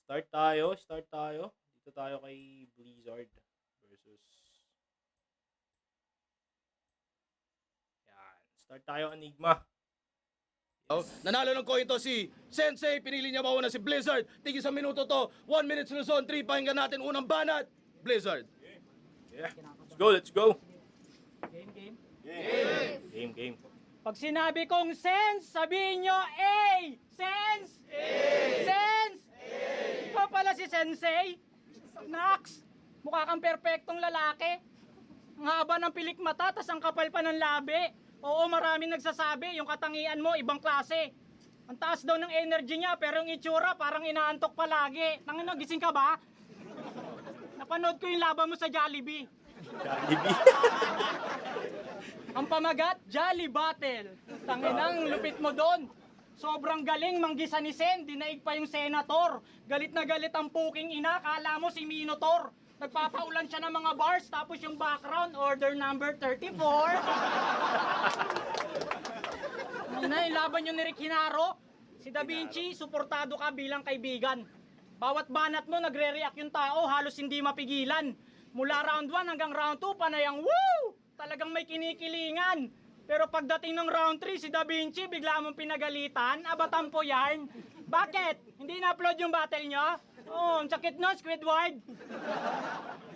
Start tayo. Dito tayo kay Blizzard versus yan. Start tayo Enigma. Yes. Nanalo ng coin to si Sensei. Pinili niya mauna si Blizzard. Tigil sa minuto to. 1 minute Luzon 3. Pakinggan natin unang banat. Blizzard. Yeah. Let's go. Game. Pag sinabi kong sense, sabihin nyo A! Sense! A! Sense! A! Ikaw pala si Sensei? Nax! Mukha kang perpektong lalaki. Ang haba ng pilik mata, tas ang kapal pa ng labi. Oo, maraming nagsasabi, yung katangian mo, ibang klase. Ang taas daw ng energy niya, pero yung itsura, parang inaantok palagi. Tangina, gising ka ba? Napanood ko yung laban mo sa Jollibee. Jollibee. Ang pamagat, Jolly Battle. Tanginang lupit mo doon. Sobrang galing manggisa ni Sen, dinaig pa yung senator. Galit na galit ang puking ina, kala mo si Minotaur. Nagpapaulan siya ng mga bars, tapos yung background, order number 34. Ano yung laban nyo ni Rick Hinaro? Si Da Vinci, suportado ka bilang kaibigan. Bawat banat mo, nagre-react yung tao, halos hindi mapigilan. Mula round 1 hanggang round 2, panay ang woo! Talagang may kinikilingan. Pero pagdating ng round 3, si Da Vinci, bigla mong pinagalitan. Abatampo yan. Bakit? Hindi na-upload yung battle nyo? Oo, ang sakit nun, Squidward.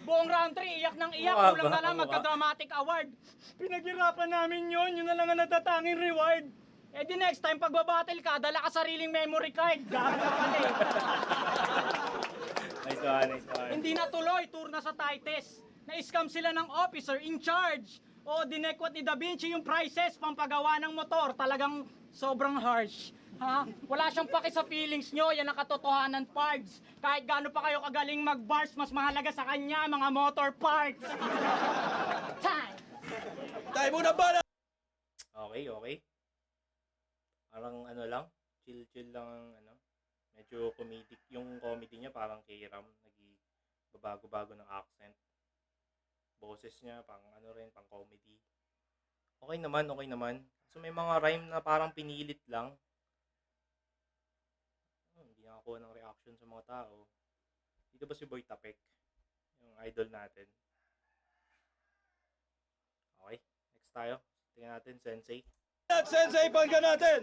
Buong round 3, iyak ng iyak. Kulang na lang magka-dramatic award. Pinaghirapan namin yun na lang ang natatanging reward. Eh di next time, pagbabattle ka, dala ka sariling memory card. Gagawin. Nice one. Hindi na tuloy, tour na sa Tites. Na-scam sila ng officer in charge. O dinekwat ni Da Vinci yung prices pampagawa ng motor. Talagang sobrang harsh. Ha? Wala siyang paki sa feelings nyo, yan ang katotohanan, parts. Kahit gaano pa kayo kagaling mag-bars, mas mahalaga sa kanya mga motor parts. Time! Tayo muna banat. Okay. Parang ano lang, chill lang ang ano. Medyo comedic yung comedy niya, parang kay Ram, bago-bago ng accent. Boses niya, pang ano rin, pang comedy. Okay naman. So may mga rhyme na parang pinilit lang. Hindi nakakuha ng reaction sa mga tao. Dito ba si Boy Tapek? Yung idol natin. Okay, next tayo. Tingnan natin, Sensei. Sensei, pakinggan natin.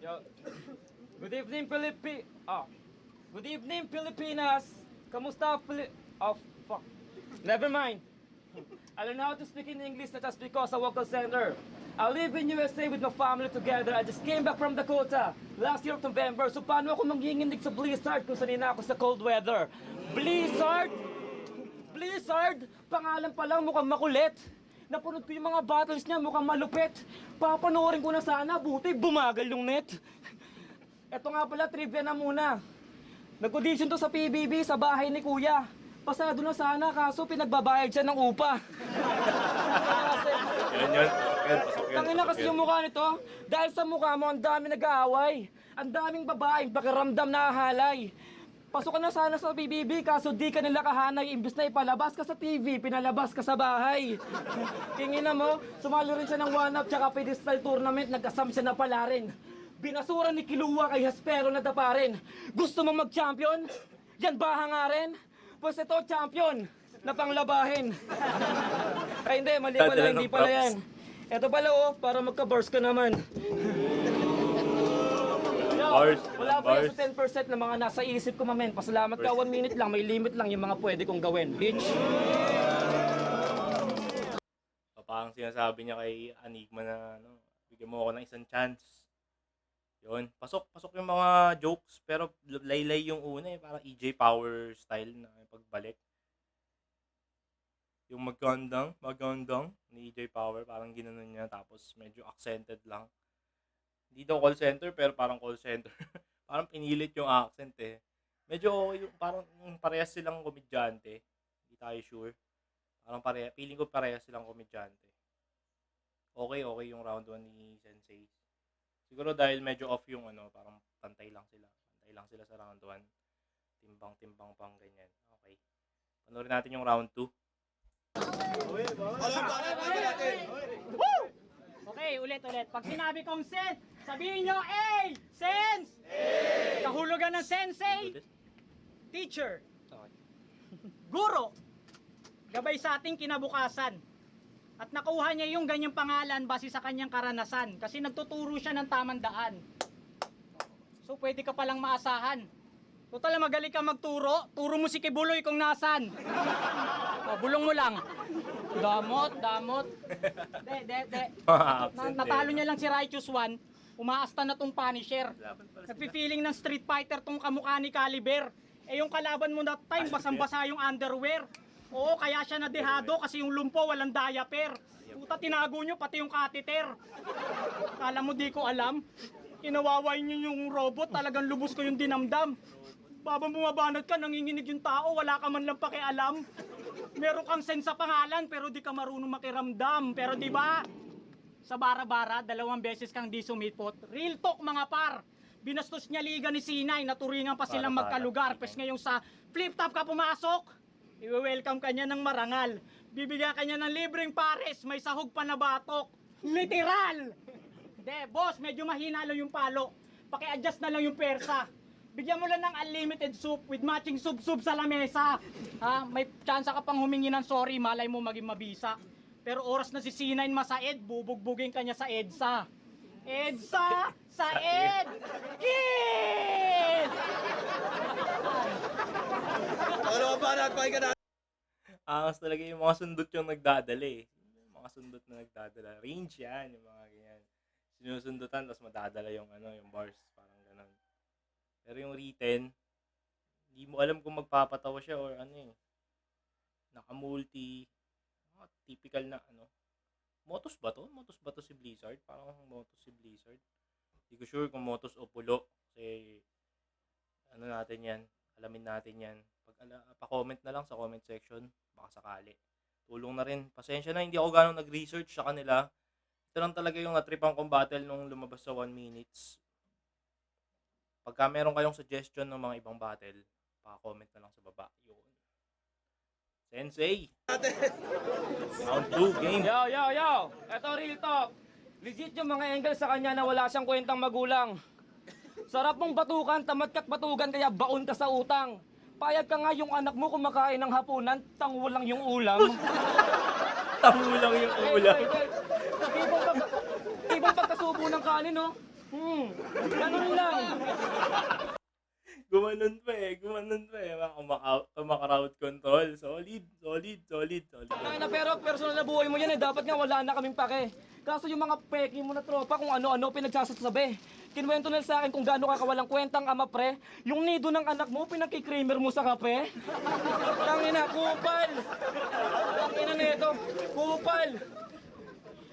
Yo. Good evening, Good evening, Pilipinas. Kamusta, Oh, fuck. Never mind. I learned how to speak in English not just because I work call center. I live in USA with my family together. I just came back from Dakota last year of November. So paano ako manginginig sa Blizzard kung sanina ako sa cold weather? Blizzard? Pangalan pa lang mukhang makulit. Napanood ko yung mga battles niya, mukhang malupit. Papanoorin ko na sana, buti bumagal yung net. Eto nga pala, trivia na muna. Nag-audition to sa PBB sa bahay ni Kuya. Pasado na sana, kaso pinagbabayad siya ng upa. Yun. Tangina kasi yung mukha nito. Dahil sa mukha mo, ang dami nag-aaway. Ang daming babaeng pakiramdam na halay. Pasok ka na sana sa PBB, kaso di ka nila kahanay. Imbes na ipalabas ka sa TV, pinalabas ka sa bahay. Kingina mo, sumali rin siya ng one-up tsaka pedestal tournament, nagkasam siya na pala rin. Binasura ni Kilua kay Haspero na taparin. Gusto mong mag-champion? Yan ba hangarin? Pues ito, champion na panglabahin. Ay hindi, mali pala, hindi pala yan. Ito pala oh, para magka-bars ka naman. Wala ba yung 10% na mga nasa isip ko, mamen? Pasalamat ka, 1 minute lang, may limit lang yung mga pwede kong gawin. Bitch! Parang sinasabi niya kay Enigma na bigyan mo ako ng isang chance. Yun, pasok yung mga jokes, pero laylay yung una parang EJ Power style na pagbalik. Yung magandang ni EJ Power, parang ginanon niya, tapos medyo accented lang. Hindi daw call center, pero parang call center. Parang pinilit yung accent Medyo yung parang parehas silang komedyante. Hindi tayo sure. Parang feeling ko parehas silang komedyante. Okay yung round 1 ni Sensei. Siguro dahil medyo off yung parang pantay lang sila. Pantay lang sila sa round 1. Timbang pang ganyan. Okay. Panoorin natin yung round 2. Okay, ulit. Pag sinabi kong sense, sabihin nyo A! Sense! A! Kahulugan ng sensei, teacher, guro, gabay sa ating kinabukasan. At nakuha niya yung ganyang pangalan base sa kanyang karanasan kasi nagtuturo siya ng tamang daan. So pwede ka palang maasahan. Total magaling ka magturo, turo mo si Kibuloy kung nasan. O, bulong mo lang. Damot. De. Natalo niya lang si Righteous One. Umaasta na tong Punisher. Laban pala sila. Nagpi-feeling ng Street Fighter tong kamukha ni Caliber. Eh yung kalaban mo that time, basang-basa yung underwear. Oo, kaya siya nadehado kasi yung lumpo walang diaper. Puta, tinago nyo pati yung catheter. Kala mo di ko alam. Kinawaway nyo yung robot, talagang lubos ko yung dinamdam. Babang bumabanat ka, nanginginig yung tao, wala ka man lang pakialam. Meron kang sense sa pangalan, pero di ka marunong makiramdam. Pero di ba? Sa bara-bara, 2 beses kang di sumipot. Real talk mga par. Binastos niya liga ni Sinay, naturingan pa silang Bara-bara, magkalugar. Sinay. Pes ngayon sa flip-top ka pumasok, i-welcome ka niya ng marangal. Bibigyan ka niya ng libreng pares, may sahog pa na batok. Literal! Hindi, boss, medyo mahina lang yung palo. Paki-adjust na lang yung persa. Bigyan mo lang ng unlimited soup with matching sub-sub sa lamesa. Ha? May chance ka pang humingi ng sorry, malay mo maging mabisa. Pero oras na si C9 masaed, bubugbugin ka niya sa EDSA. EDSA! Sa ED! Kid! Ano ang banat? Pakinggan natin. Angas talaga yung mga sundot yung nagdadala eh. Yung mga sundot na nagdadala. Range yan, yung mga ganyan. Sinusundutan, tapos madadala yung yung bars. Parang ganon. Pero yung written, hindi mo alam kung magpapatawa siya or naka-multi. Mga typical na Motos ba to? Motos ba to si Blizzard? Parang Motos si Blizzard. Hindi ko sure kung Motos o Pulo. Kasi natin yan. Alamin natin yan. Pa-comment na lang sa comment section. Baka sakali. Tulong na rin. Pasensya na, hindi ako gano'ng nag-research sa kanila. Ito lang talaga yung natripan kong battle nung lumabas sa 1 minutes. Pagka meron kayong suggestion ng mga ibang battle, pa-comment na lang sa baba. Yun. Sensei! Round 2 game. Yo! Eto real talk. Legit yung mga angle sa kanya na wala siyang kwentang magulang. Sarap mong batukan, tamad ka't batugan, kaya baon ka sa utang. Payag ka nga yung anak mo kumakain ng hapunan, tango lang yung ulam. Tango lang yung ulam. Ibang pagkasubo ng kanin, no? Ganun lang. Gumanon pa eh. Kumaka-crowd control. Solid. Ay na, pero personal na buhay mo yan eh. Dapat nga wala na kaming pake. Kaso yung mga peki mo na tropa kung ano-ano pinagsasasabi. Kinuwento nila sa akin kung gaano ka kawalang kwentang ama pre. Yung nido ng anak mo, pinagkikreamer mo sa kape. Tangina, kupal. Tangina nito, kupal.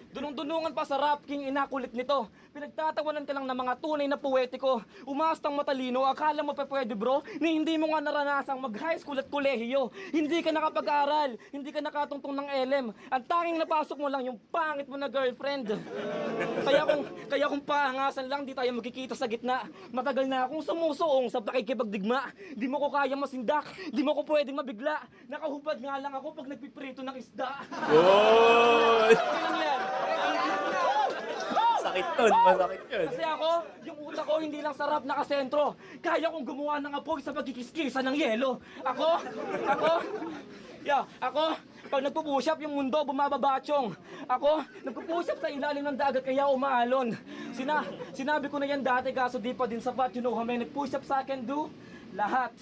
Dunong-dunungan pa sa rap king, inakulit nito. Pinagtatawanan ka lang ng mga tunay na puwetiko. Umastang matalino, akala mo pa pwede bro, ni hindi mo nga naranasang mag-high school at kolehiyo. Hindi ka nakapag-aral, hindi ka nakatungtong ng LM. Ang tanging napasok mo lang yung pangit mo na girlfriend. Kaya kung paangasan lang, di tayo magkikita sa gitna. Matagal na akong sumusuong sa pakikipagdigma. Di mo ko kaya masindak, di mo ko pwedeng mabigla. Nakahubad nga lang ako pag nagpiprito ng isda. Good! Ano yan? Masakit yun. Kasi ako, yung utak ko hindi lang sarap nakasentro. Kaya kong gumawa ng apoy sa pagkikiskisa ng yelo. Ako, pag nagpupush up yung mundo, bumababatsyong. Ako, nagpupush up sa ilalim ng dagat kaya umaalon. Sinabi ko na yan dati kaso di pa din sapat. You know how many push ups I can do? Lahat.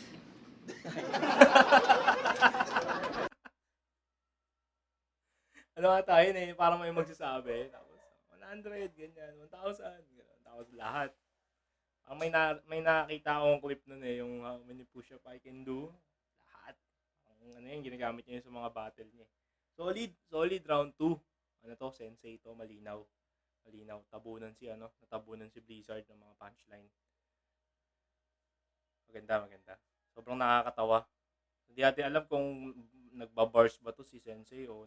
Ano nga tayo parang may magsasabi. Tapos 100, ganyan, 1,000, gano'n. Tapos lahat. Ang may nakakita akong clip nun yung how many push-up I can do. Lahat. Yung ginagamit niya yun sa mga battle niya. Solid round 2. Sensei to, malinaw. Natabunan si Blizzard ng mga punchline. Maganda. Sobrang nakakatawa. Hindi natin alam kung nagbabars ba to si Sensei o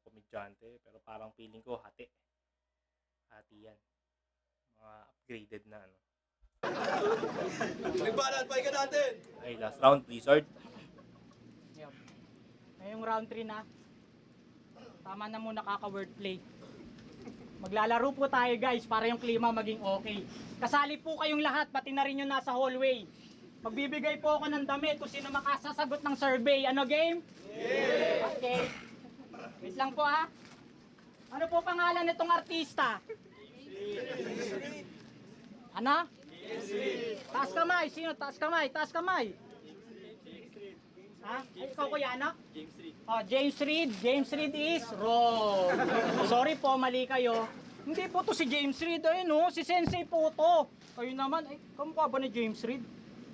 komedyante, pero parang feeling ko hati yan. Mga upgraded na Nagbanat, pakinggan natin. Ay, last round, Blizzard. Yep. Ngayong round 3 na. Tama na muna kaka-wordplay. Maglalaro po tayo guys para yung klima maging okay. Kasali po kayong lahat, pati na rin yung nasa hallway. Magbibigay po ako ng damit kung sino makasasagot ng survey. Ano game? Okay. Wait lang po ha. Ano po pangalan nitong artista? Ano? Taas kamay. Sino? Taas kamay. Taas kamay. Ha? Ay, ikaw kuya, ano? James Reid. Oh, James Reid. James Reid is wrong. Sorry po, mali kayo. Hindi po to si James Reid. Ayun oh, si Sensei po to. Kayo naman, ay, kamukha ba ni James Reid?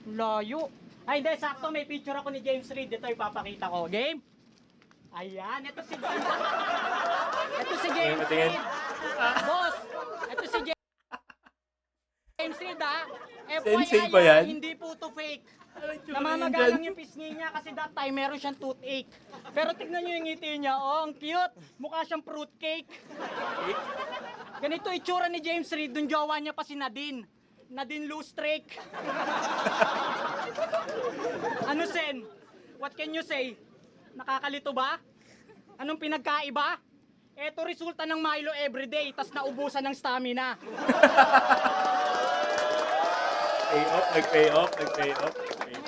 Layo. Ay, hindi, sakto may picture ako ni James Reid. Ito ipapakita ko. Game? Ayan, ito si James. Ito si James Tingin. Reid. Boss, ito si James Reid ha. Sensei FYI, ba yan? hindi po to fake. Anong tsura Namamagalang yan yung pisngi niya kasi that time meron siyang toothache. Pero tignan niyo yung ngiti niya. Oh, ang cute. Mukha siyang fruitcake. Ganito itsura ni James Reid. Dun jowa niya pa si Nadine. Nadine Lustrake. Ano Sen? What can you say? Nakakalito ba? Anong pinagkaiba? Eto resulta ng Milo everyday, tas naubusan ng stamina. Pay off, nag-pay off, nag-pay off.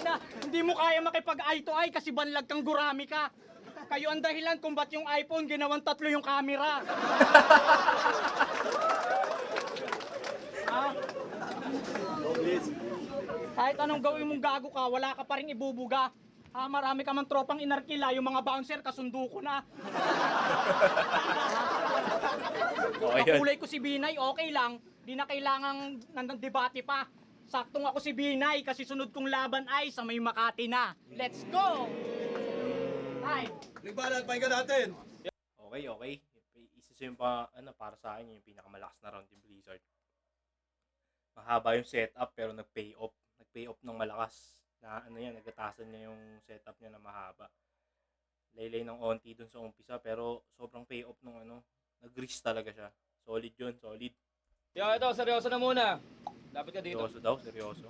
Na, hindi mo kaya makipag eye to eye kasi banlag kang gurami ka. Kayo ang dahilan kung ba't yung iPhone ginawang 3 yung camera. Ah? Kahit anong gawin mong gago ka, wala ka pa rin ibubuga. Ah, marami ka man tropang inarkila, yung mga bouncer kasundo ko na. Okay yun. Kakulay ko si Binay, okay lang. Di na kailangang nandang debate pa. Saktong ako si Binay kasi sunod kong laban ay sa may Makati na. Let's go! Time! Nagbanat, pakinggan natin. Okay, okay. Isa yung para sa akin, yung pinakamalakas na round yung Blizzard. Mahaba yung setup pero nag-pay off. Nag-pay off ng malakas. Na nagatasan niya yung setup niya na mahaba. Laylay ng onti dun sa umpisa pero sobrang pay off nung nag-grease talaga siya. Solid yun, solid. Yo, ito, seryoso na muna. Dapat ka dito. Seryoso daw, seryoso.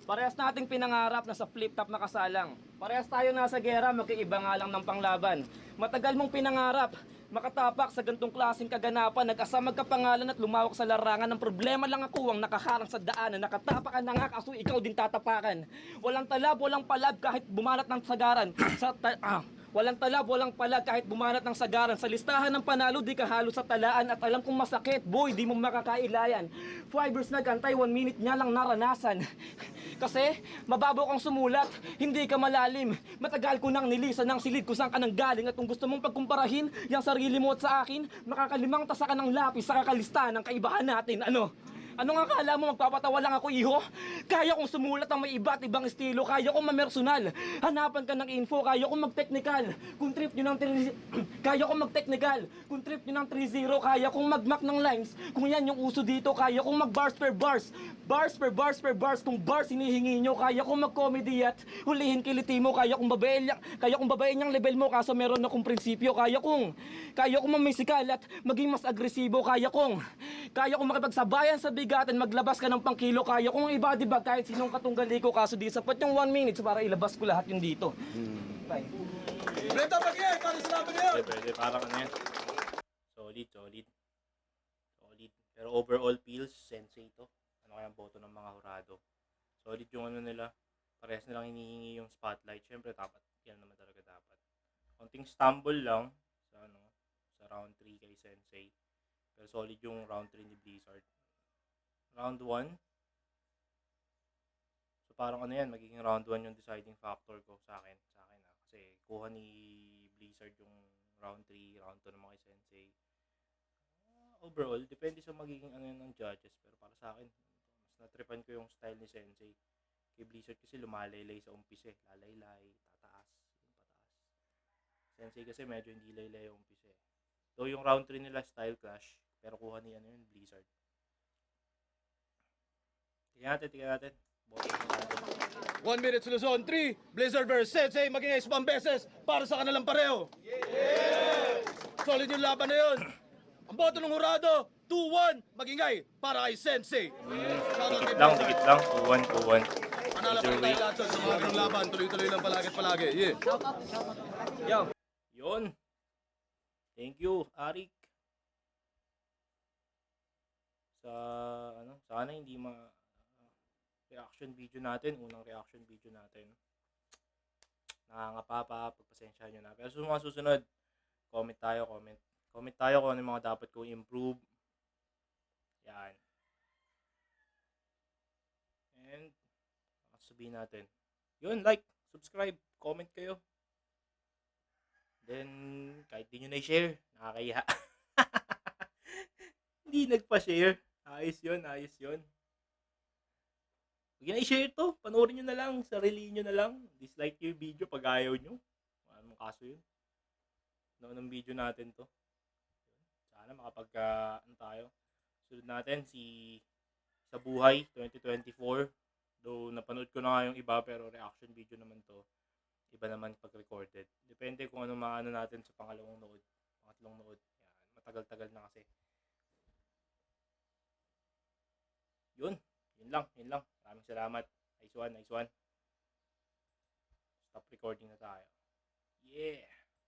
Parehas nating pinangarap na sa flip-top na kasalang. Parehas tayo nasa gera, magkaiba nga lang ng panglaban. Matagal mong pinangarap, makatapak sa gantong klaseng kaganapan, nag-asa magkapangalan at lumawak sa larangan. Ng problema lang ako ang nakaharang sa daanan, nakatapakan na nga kaso ikaw din tatapakan. Walang talab, walang palab kahit bumalat ng sagaran. Walang talab, walang palag kahit bumanat ng sagaran. Sa listahan ng panalo, di ka halo sa talaan. At alam kong masakit, boy, di mo makakailayan. 5 years nagantay, 1 minute niya lang naranasan. Kasi, mababaw kang sumulat, hindi ka malalim. Matagal ko nang nilisan ng silid kung saan ka nang galing. At kung gusto mong pagkumparahin, yung sarili mo at sa akin, makakalimang tasa ka ng lapis sa kakalista ng kaibahan natin. Ano nga akala mo, magpapatawa lang ako, iho? Kaya kong sumulat ang may iba't ibang estilo, kaya kong mamersonal. Hanapan ka ng info, kaya kong mag-technical. Kung trip nyo ng kaya kong mag-technical. Kung trip nyo ng 3-0, kaya kong mag-mac ng lines. Kung yan yung uso dito, kaya kong mag-bars per bars. Bars per bars per bars. Kung bars hinihingi nyo, kaya kong mag-comedy at hulihin kiliti mo. Kaya kong babayin yung level mo, kaso meron akong prinsipyo. Kaya kong mamisikal at maging mas agresibo. Kaya kong makipagsabayan sa bigatan, maglabas ka ng pangkilo. Kaya kong i-body bag kahit sinong katunggali ko. Kaso di sapat yung 1 minute para ilabas ko lahat yung dito. Bye. Brenda, pakinggan, paano sinabi niyo? Pwede, parang yan. Solid, solid. Solid. Pero overall feels Sensei to. Ano kaya ang boto ng mga hurado? Solid yung nila. Parehas nilang hinihingi yung spotlight. Siyempre, dapat. Yan naman talaga dapat. Konting stumble lang sa round 3 kay Sensei. Pero solid yung round 3 ni Blizzard. Round 1. So parang magiging round 1 yung deciding factor ko sa akin. Kasi kuha ni Blizzard yung round 3, round 2 naman kay Sensei. Overall, depende sa magiging ng judges. Pero para sa akin, mas natripan ko yung style ni Sensei. Kay Blizzard kasi lumalaylay sa umpisa. Lalaylay, tataas, yung pataas. Sensei kasi medyo hindi laylay yung umpisa. So yung round 3 nila style clash. Pero kuha ni yung Blizzard. Tingnan natin. 1 minute sa Luzon, 3, Blizzard vs. Sensei, maging isang beses para sa kanilang pareho. Solid yung laban na yun. Ang boto ng hurado, 2-1, magingay para kay Sensei. Dikit lang. 2-1. Panala pa tayo lahat sa mga ganong laban, tuloy-tuloy lang palagi. Yeah. Yo. Yun. Thank you, Arik. Sana hindi reaction video natin. Unang reaction video natin. Nakangapa pa, pagpasensyahan nyo na. Pero sa mga susunod, comment tayo, comment. Comment tayo kung ano yung mga dapat kong improve. Yan. And, sabihin natin. Yun, like, subscribe, comment kayo. Then, kahit di nyo na-share, nakakaya. Hindi nagpa-share. Ayos yun, ayos yun. Huwag nyo na i-share to. Panoorin nyo na lang. Sarili nyo na lang. Dislike yung video pag ayaw nyo. Anong kaso yun? Noon ng video natin to. Sana ano tayo. Sunod natin si Sa Buhay 2024. Though napanood ko na nga yung iba pero reaction video naman to. Iba naman pag recorded. Depende kung ano maano natin sa pangatlong nood. Yan, matagal-tagal na kasi. Yun lang. Maraming salamat. Nice one. Stop recording na tayo.